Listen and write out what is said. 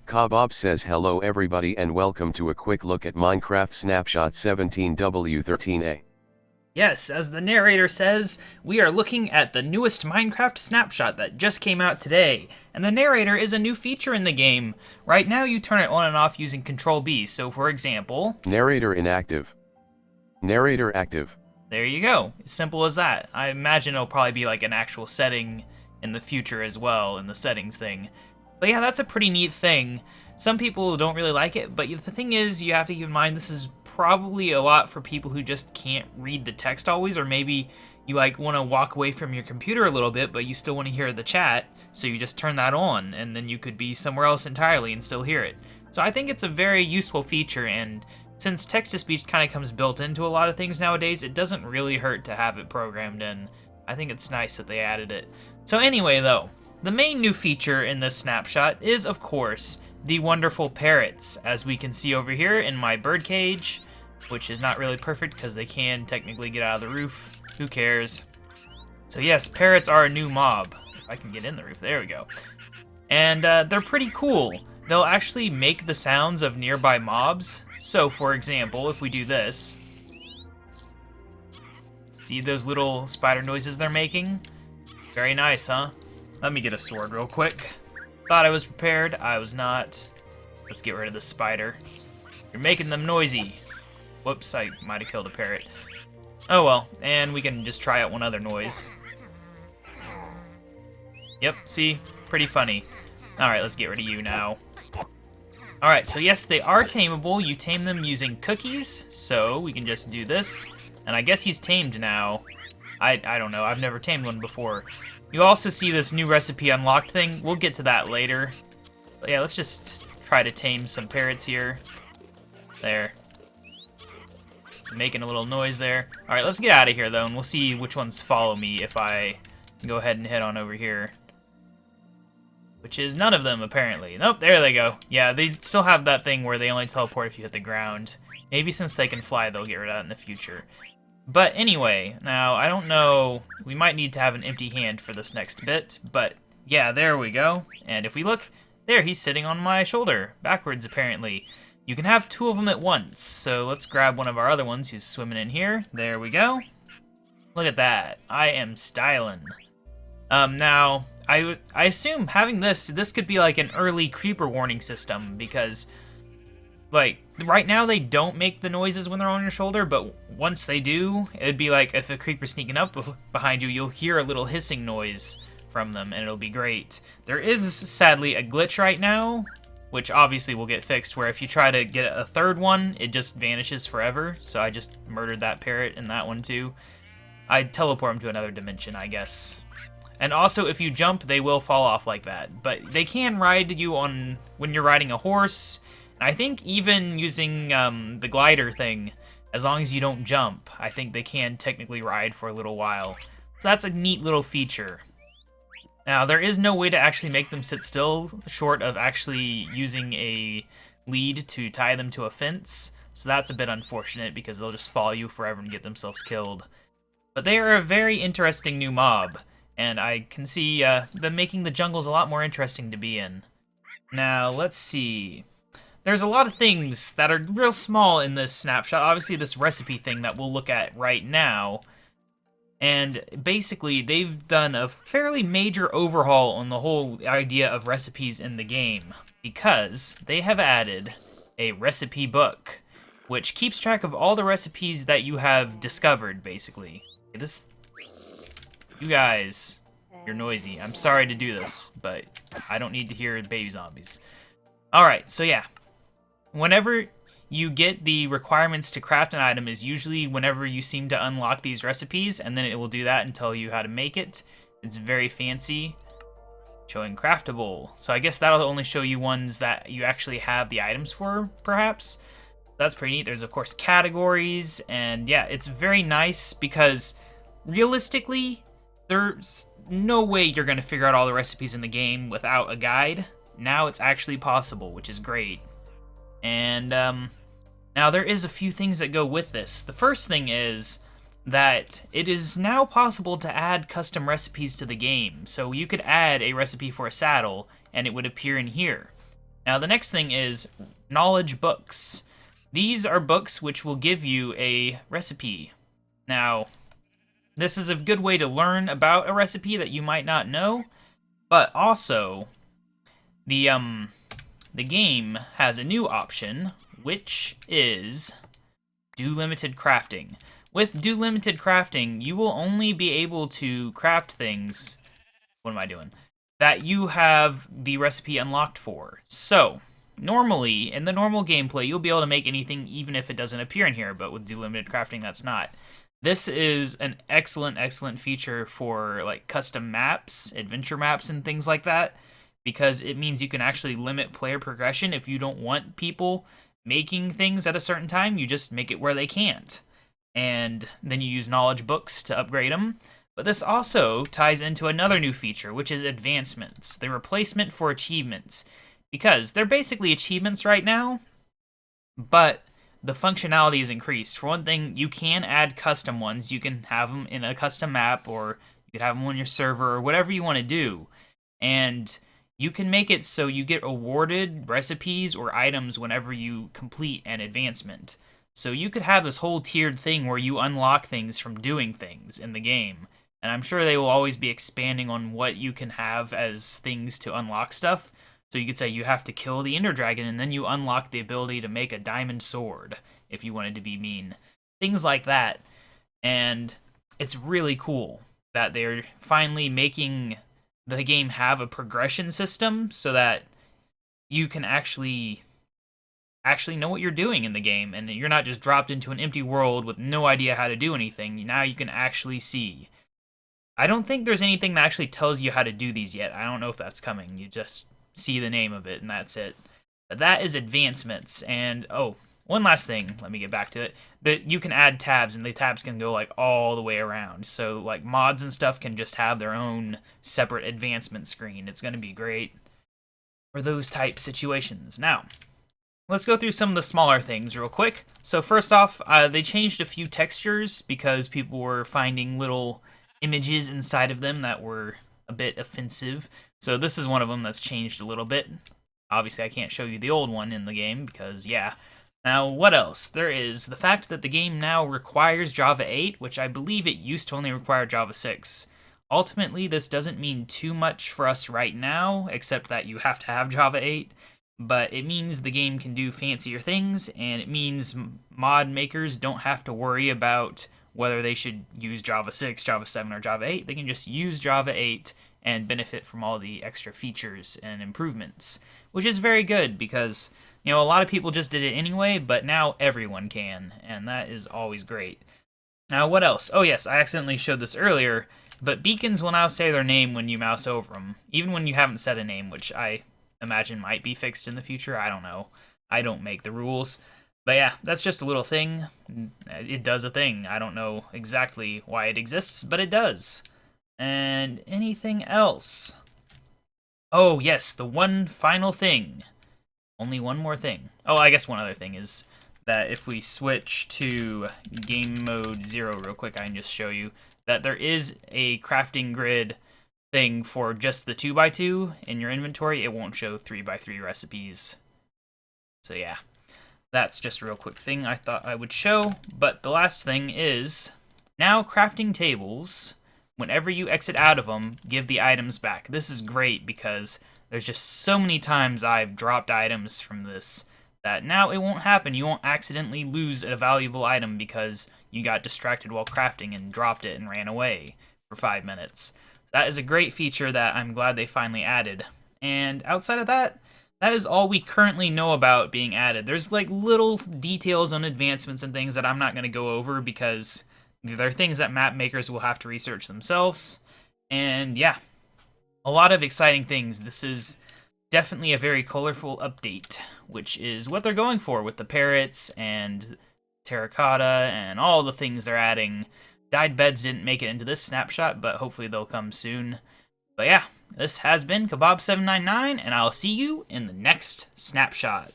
Kabob says hello everybody and welcome to a quick look at Minecraft Snapshot 17W13A. Yes, as the narrator says, we are looking at the newest Minecraft snapshot that just came out today, and the narrator is a new feature in the game. Right now you turn it on and off using Control B, so for example... Narrator inactive. Narrator active. There you go, as simple as that. I imagine it'll probably be like an actual setting in the future as well, in the settings thing. But yeah, that's a pretty neat thing. Some people don't really like it, but the thing is, you have to keep in mind this is probably a lot for people who just can't read the text always, or maybe you like want to walk away from your computer a little bit, but you still want to hear the chat, so you just turn that on, and then you could be somewhere else entirely and still hear it. So I think it's a very useful feature, and since text-to-speech kind of comes built into a lot of things nowadays, it doesn't really hurt to have it programmed in. I think it's nice that they added it. So anyway, though, the main new feature in this snapshot is, of course, the wonderful parrots, as we can see over here in my bird cage, which is not really perfect because they can technically get out of the roof. Who cares? So yes, parrots are a new mob. If I can get in the roof, there we go. And they're pretty cool. They'll actually make the sounds of nearby mobs. So, for example, if we do this, see those little spider noises they're making? Very nice, huh? Let me get a sword real quick. Thought I was prepared, I was not. Let's get rid of the spider. You're making them noisy. Whoops, I might have killed a parrot. Oh well, and we can just try out one other noise. Yep, see? Pretty funny. Alright, let's get rid of you now. Alright, so yes, they are tameable. You tame them using cookies, so we can just do this. And I guess he's tamed now. I don't know, I've never tamed one before. You also see this new recipe unlocked thing. We'll get to that later. But yeah, let's just try to tame some parrots here. There. Making a little noise there. Alright, let's get out of here though, and we'll see which ones follow me if I go ahead and head on over here. Which is none of them, apparently. Nope, there they go. Yeah, they still have that thing where they only teleport if you hit the ground. Maybe since they can fly, they'll get rid of that in the future. But anyway, now, I don't know, we might need to have an empty hand for this next bit, but yeah, there we go. And if we look, there, he's sitting on my shoulder, backwards apparently. You can have two of them at once, so let's grab one of our other ones who's swimming in here. There we go. Look at that, I am styling. Now, I assume having this could be like an early creeper warning system, because like, right now they don't make the noises when they're on your shoulder, but once they do, it'd be like if a creeper's sneaking up behind you, you'll hear a little hissing noise from them, and it'll be great. There is, sadly, a glitch right now, which obviously will get fixed, where if you try to get a third one, it just vanishes forever, so I just murdered that parrot and that one too. I'd teleport them to another dimension, I guess. And also, if you jump, they will fall off like that, but they can ride you on when you're riding a horse. I think even using the glider thing, as long as you don't jump, I think they can technically ride for a little while. So that's a neat little feature. Now, there is no way to actually make them sit still, short of actually using a lead to tie them to a fence. So that's a bit unfortunate, because they'll just follow you forever and get themselves killed. But they are a very interesting new mob, and I can see them making the jungles a lot more interesting to be in. Now, let's see. There's a lot of things that are real small in this snapshot. Obviously, this recipe thing that we'll look at right now. And basically, they've done a fairly major overhaul on the whole idea of recipes in the game, because they have added a recipe book, which keeps track of all the recipes that you have discovered, basically. You guys, you're noisy. I'm sorry to do this, but I don't need to hear baby zombies. Alright, so yeah. Whenever you get the requirements to craft an item is usually whenever you seem to unlock these recipes, and then it will do that and tell you how to make it. It's very fancy. Showing craftable. So I guess that'll only show you ones that you actually have the items for, perhaps. That's pretty neat. There's, of course, categories, and yeah, it's very nice because realistically, there's no way you're going to figure out all the recipes in the game without a guide. Now it's actually possible, which is great. And now there is a few things that go with this. The first thing is that it is now possible to add custom recipes to the game. So you could add a recipe for a saddle, and it would appear in here. Now, the next thing is knowledge books. These are books which will give you a recipe. Now, this is a good way to learn about a recipe that you might not know, but also the game has a new option, which is do limited crafting. With do limited crafting, you will only be able to craft things. What am I doing? That you have the recipe unlocked for. So, normally, in the normal gameplay, you'll be able to make anything even if it doesn't appear in here, but with do limited crafting, that's not. This is an excellent, excellent feature for like custom maps, adventure maps, and things like that, because it means you can actually limit player progression. If you don't want people making things at a certain time, you just make it where they can't. And then you use knowledge books to upgrade them. But this also ties into another new feature, which is advancements, the replacement for achievements. Because they're basically achievements right now, but the functionality is increased. For one thing, you can add custom ones. You can have them in a custom map, or you could have them on your server, or whatever you want to do. And you can make it so you get awarded recipes or items whenever you complete an advancement. So you could have this whole tiered thing where you unlock things from doing things in the game. And I'm sure they will always be expanding on what you can have as things to unlock stuff. So you could say you have to kill the Ender Dragon, and then you unlock the ability to make a diamond sword, if you wanted to be mean. Things like that. And it's really cool that they're finally making the game have a progression system so that you can actually know what you're doing in the game, and you're not just dropped into an empty world with no idea how to do anything. Now you can actually see. I don't think there's anything that actually tells you how to do these yet. I don't know if that's coming. You just see the name of it, and that's it. But that is advancements. And, oh, one last thing. Let me get back to it. That you can add tabs, and the tabs can go, like, all the way around. So, like, mods and stuff can just have their own separate advancement screen. It's going to be great for those type situations. Now, let's go through some of the smaller things real quick. So, first off, they changed a few textures because people were finding little images inside of them that were a bit offensive. So this is one of them that's changed a little bit. Obviously, I can't show you the old one in the game because, yeah. Now, what else? There is the fact that the game now requires Java 8, which I believe it used to only require Java 6. Ultimately, this doesn't mean too much for us right now, except that you have to have Java 8. But it means the game can do fancier things, and it means mod makers don't have to worry about whether they should use Java 6, Java 7, or Java 8. They can just use Java 8 and benefit from all the extra features and improvements, which is very good because, you know, a lot of people just did it anyway, but now everyone can, and that is always great. Now, what else? Oh, yes, I accidentally showed this earlier, but beacons will now say their name when you mouse over them, even when you haven't set a name, which I imagine might be fixed in the future. I don't know. I don't make the rules. But yeah, that's just a little thing. It does a thing. I don't know exactly why it exists, but it does. And anything else? Oh, yes, the one final thing. Only one more thing. Oh, I guess one other thing is that if we switch to game mode 0 real quick, I can just show you that there is a crafting grid thing for just the 2x2 in your inventory. It won't show 3x3 recipes. So yeah. That's just a real quick thing I thought I would show. But the last thing is, now crafting tables, whenever you exit out of them, give the items back. This is great because there's just so many times I've dropped items from this that now it won't happen. You won't accidentally lose a valuable item because you got distracted while crafting and dropped it and ran away for 5 minutes. That is a great feature that I'm glad they finally added. And outside of that, that is all we currently know about being added. There's like little details on advancements and things that I'm not going to go over because they're things that map makers will have to research themselves. And yeah, a lot of exciting things. This is definitely a very colorful update, which is what they're going for with the Parrots and Terracotta and all the things they're adding. Dyed Beds didn't make it into this snapshot, but hopefully they'll come soon. But yeah, this has been Kebab799, and I'll see you in the next snapshot.